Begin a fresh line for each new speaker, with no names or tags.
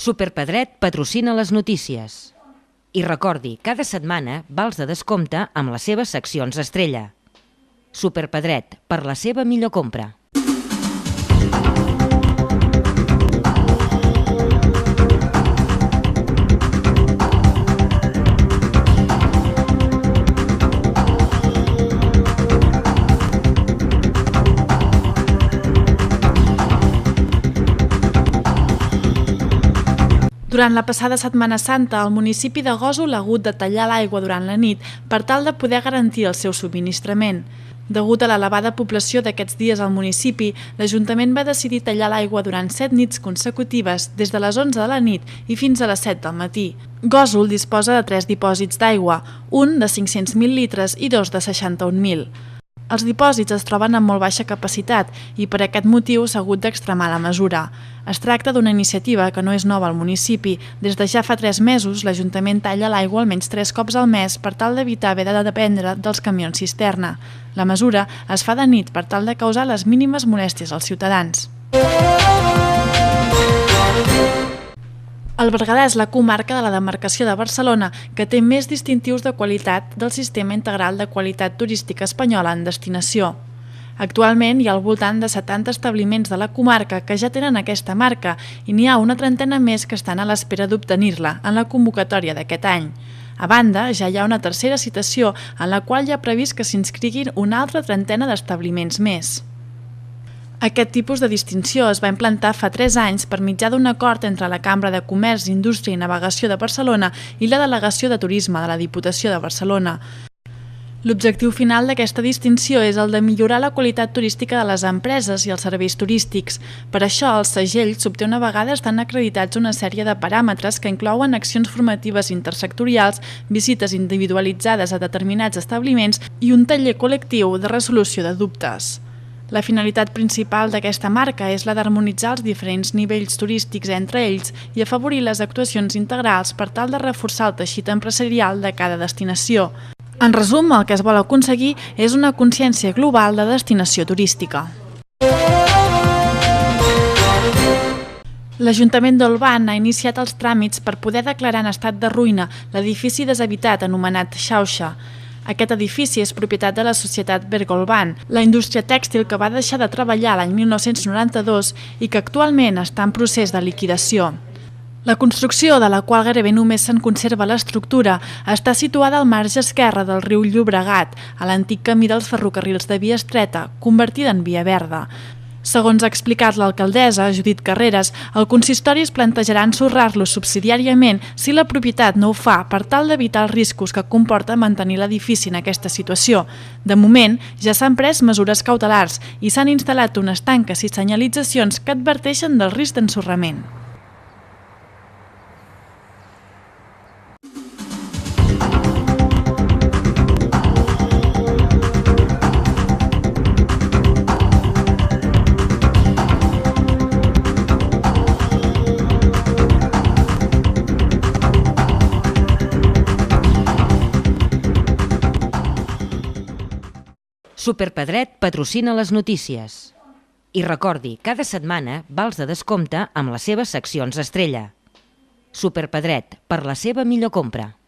Superpedret patrocina les notícies. I recordi, cada setmana vals de descompte amb les seves seccions estrella. Superpedret, per la seva millor compra.
Durant la passada Setmana Santa, el municipi de Gósol ha hagut de tallar l'aigua durant la nit per tal de poder garantir el seu subministrament. Degut a l'elevada població d'aquests dies al municipi, l'Ajuntament va decidir tallar l'aigua durant 7 nits consecutives, des de les 11 de la nit i fins a les 7 del matí. Gósol disposa de 3 dipòsits d'aigua, un de 500.000 litres i 2 de 61.000. Els dipòsits es troben amb molt baixa capacitat i per aquest motiu s'ha hagut d'extremar la mesura. Es tracta d'una iniciativa que no és nova al municipi. Des de ja fa 3 mesos, l'Ajuntament talla l'aigua almenys 3 cops al mes per tal d'evitar haver de dependre dels camions cisterna. La mesura es fa de nit per tal de causar les mínimes molèsties als ciutadans. El Berguedà és la comarca de la demarcació de Barcelona que té més distintius de qualitat del Sistema Integral de Qualitat Turística Espanyola en destinació. Actualment hi ha al voltant de 70 establiments de la comarca que ja tenen aquesta marca i n'hi ha una trentena més que estan a l'espera d'obtenir-la en la convocatòria d'aquest any. A banda, ja hi ha una tercera citació en la qual hi ha previst que s'inscriguin una altra trentena d'establiments més. Aquest tipus de distinció es va implantar fa 3 anys per mitjà d'un acord entre la Cambra de Comerç, Indústria i Navegació de Barcelona i la Delegació de Turisme de la Diputació de Barcelona. L'objectiu final d'aquesta distinció és el de millorar la qualitat turística de les empreses i els serveis turístics. Per això, el segell s'obté una vegada estan acreditats una sèrie de paràmetres que inclouen accions formatives intersectorials, visites individualitzades a determinats establiments i un taller col·lectiu de resolució de dubtes. La finalitat principal d'aquesta marca és la d'harmonitzar els diferents nivells turístics entre ells i afavorir les actuacions integrals per tal de reforçar el teixit empresarial de cada destinació. En resum, el que es vol aconseguir és una consciència global de destinació turística. L'Ajuntament d'Olvan ha iniciat els tràmits per poder declarar en estat de ruïna l'edifici deshabitat anomenat Xauxa. Aquest edifici és propietat de la societat Bergolvan, la indústria tèxtil que va deixar de treballar l'any 1992 i que actualment està en procés de liquidació. La construcció, de la qual gairebé només se'n conserva l'estructura, està situada al marge esquerre del riu Llobregat, a l'antic camí dels ferrocarrils de via estreta, convertida en via verda. Segons ha explicat l'alcaldessa, Judit Carreras, el consistori es plantejarà ensorrar-lo subsidiàriament si la propietat no ho fa per tal d'evitar els riscos que comporta mantenir l'edifici en aquesta situació. De moment, ja s'han pres mesures cautelars i s'han instal·lat unes tanques i senyalitzacions que adverteixen del risc d'ensorrament.
Superpedret patrocina les notícies. I recordi, cada setmana vals de descompte amb les seves seccions estrella. Superpedret, per la seva millor compra.